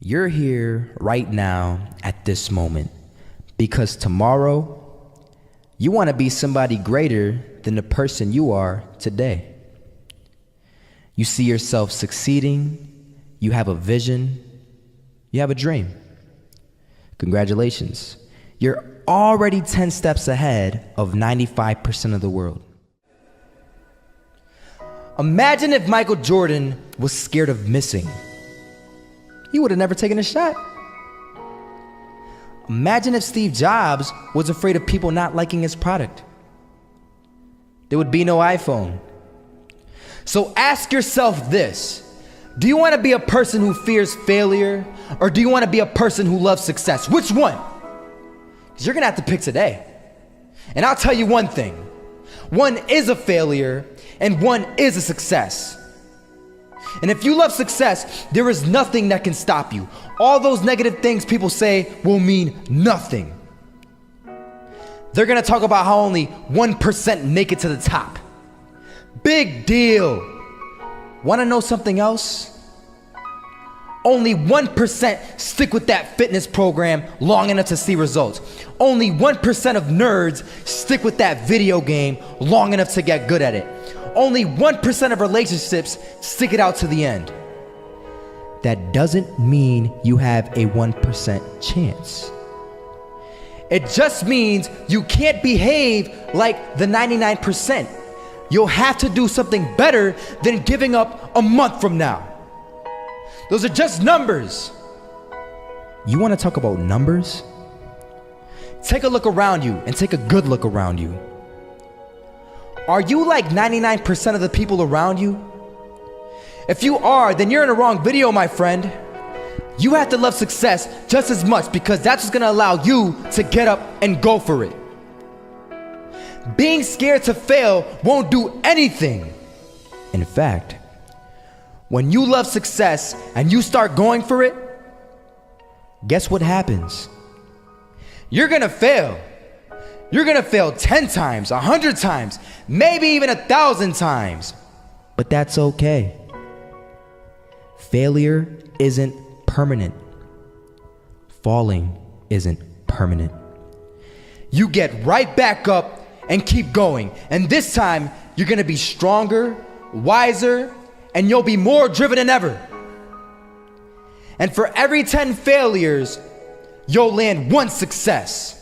You're here right now at this moment because tomorrow you want to be somebody greater than the person you are today. You see yourself succeeding, you have a vision, you have a dream. Congratulations. You're already 10 steps ahead of 95% of the world. Imagine if Michael Jordan was scared of missing. He would have never taken a shot. Imagine if Steve Jobs was afraid of people not liking his product. There would be no iPhone. So ask yourself this: do you want to be a person who fears failure, or do you want to be a person who loves success? Which one? Because you're gonna have to pick today. And I'll tell you one thing: one is a failure and one is a success. And if you love success, there is nothing that can stop you. All those negative things people say will mean nothing. They're gonna talk about how only 1% make it to the top. Big deal. Wanna know something else? Only 1% stick with that fitness program long enough to see results. Only 1% of nerds stick with that video game long enough to get good at it. Only 1% of relationships stick it out to the end. That doesn't mean you have a 1% chance. It just means you can't behave like the 99%. You'll have to do something better than giving up a month from now. Those are just numbers. You want to talk about numbers? Take a look around you and take a good look around you. Are you like 99% of the people around you? If you are, then you're in the wrong video, my friend. You have to love success just as much, because that's what's gonna allow you to get up and go for it. Being scared to fail won't do anything. In fact, when you love success and you start going for it, guess what happens? You're gonna fail. You're gonna fail 10 times, 100 times, maybe even 1,000 times. But that's okay. Failure isn't permanent. Falling isn't permanent. You get right back up and keep going. And this time, you're gonna be stronger, wiser, and you'll be more driven than ever. And for every 10 failures, you'll land one success.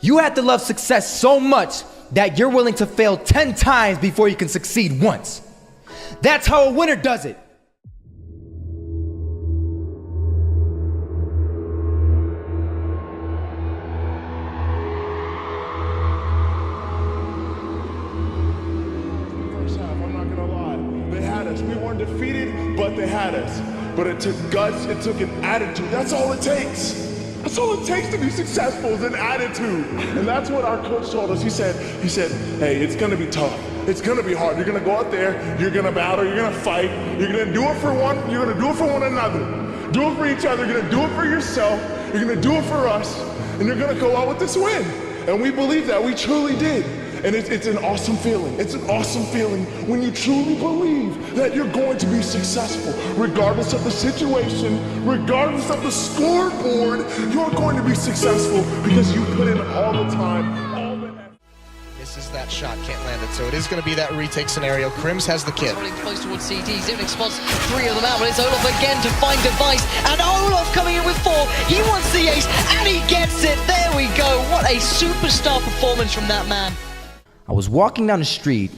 You have to love success so much that you're willing to fail 10 times before you can succeed once. That's how a winner does it. First half, I'm not gonna lie. They had us. We weren't defeated, but they had us. But it took guts, it took an attitude. That's all it takes. That's all it takes to be successful, is an attitude. And that's what our coach told us. He said, hey, it's gonna be tough. It's gonna be hard. You're gonna go out there, you're gonna battle, you're gonna fight, you're gonna do it for one, you're gonna do it for one another. Do it for each other, you're gonna do it for yourself, you're gonna do it for us, and you're gonna go out with this win. And we believe that, we truly did. And it's an awesome feeling. It's an awesome feeling when you truly believe that you're going to be successful. Regardless of the situation, regardless of the scoreboard, you're going to be successful because you put in all the time, all the effort. This is that shot, can't land it, so it is going to be that retake scenario. Krims has the kid. Running close towards CT, Zivnik spots 3 of them out, but it's Olaf again to find Device, and Olaf coming in with 4, he wants the ace, and he gets it, there we go, what a superstar performance from that man. I was walking down the street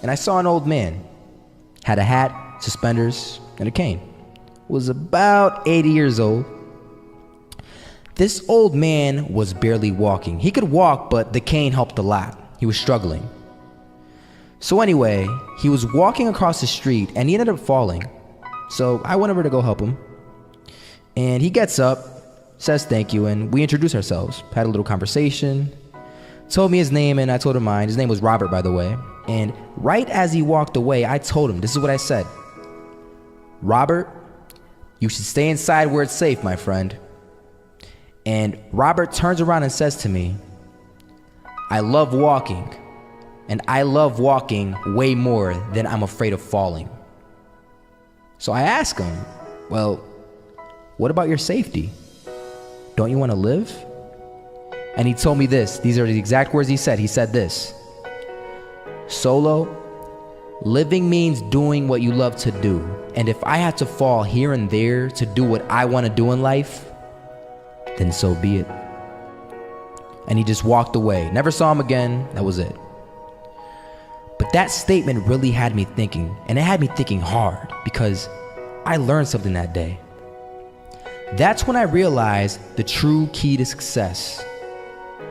and I saw an old man. Had a hat, suspenders, and a cane. Was about 80 years old. This old man was barely walking. He could walk, but the cane helped a lot. He was struggling. So anyway, he was walking across the street and he ended up falling. So I went over to go help him. And he gets up, says thank you, and we introduced ourselves. Had a little conversation. Told me his name and I told him mine. His name was Robert, by the way. And right as he walked away, I told him, this is what I said. Robert, you should stay inside where it's safe, my friend. And Robert turns around and says to me, I love walking. And I love walking way more than I'm afraid of falling. So I ask him, well, what about your safety? Don't you want to live? And he told me this. These are the exact words he said. He said this: Solo, living means doing what you love to do. And if I had to fall here and there to do what I want to do in life, then so be it. And he just walked away. Never saw him again. That was it. But that statement really had me thinking, and it had me thinking hard, because I learned something that day. That's when I realized the true key to success.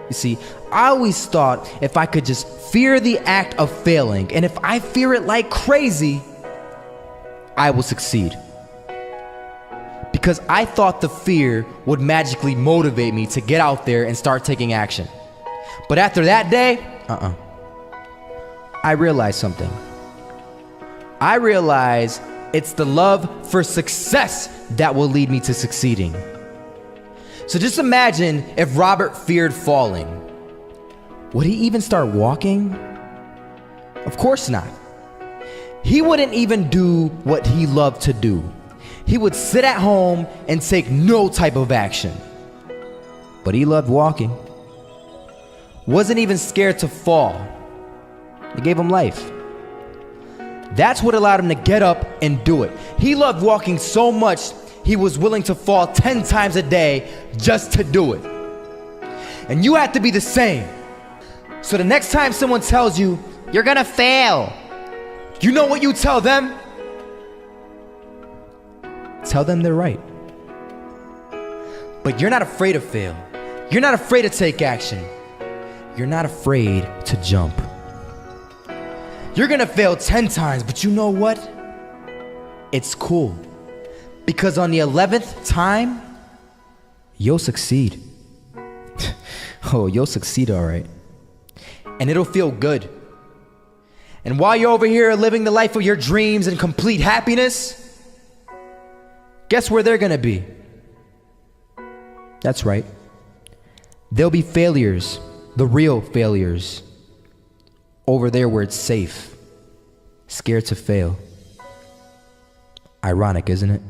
You see, I always thought if I could just fear the act of failing, and if I fear it like crazy, I will succeed. Because I thought the fear would magically motivate me to get out there and start taking action. But after that day, I realized something. I realized it's the love for success that will lead me to succeeding. So just imagine if Robert feared falling. Would he even start walking? Of course not. He wouldn't even do what he loved to do. He would sit at home and take no type of action. But he loved walking. Wasn't even scared to fall. It gave him life. That's what allowed him to get up and do it. He loved walking so much, he was willing to fall 10 times a day just to do it. And you have to be the same. So the next time someone tells you, you're gonna fail, you know what you tell them? Tell them they're right. But you're not afraid to fail. You're not afraid to take action. You're not afraid to jump. You're gonna fail 10 times, but you know what? It's cool. Because on the 11th time, you'll succeed. Oh, you'll succeed all right. And it'll feel good. And while you're over here living the life of your dreams and complete happiness, guess where they're gonna be? That's right. They'll be failures, the real failures. Over there where it's safe, scared to fail. Ironic, isn't it?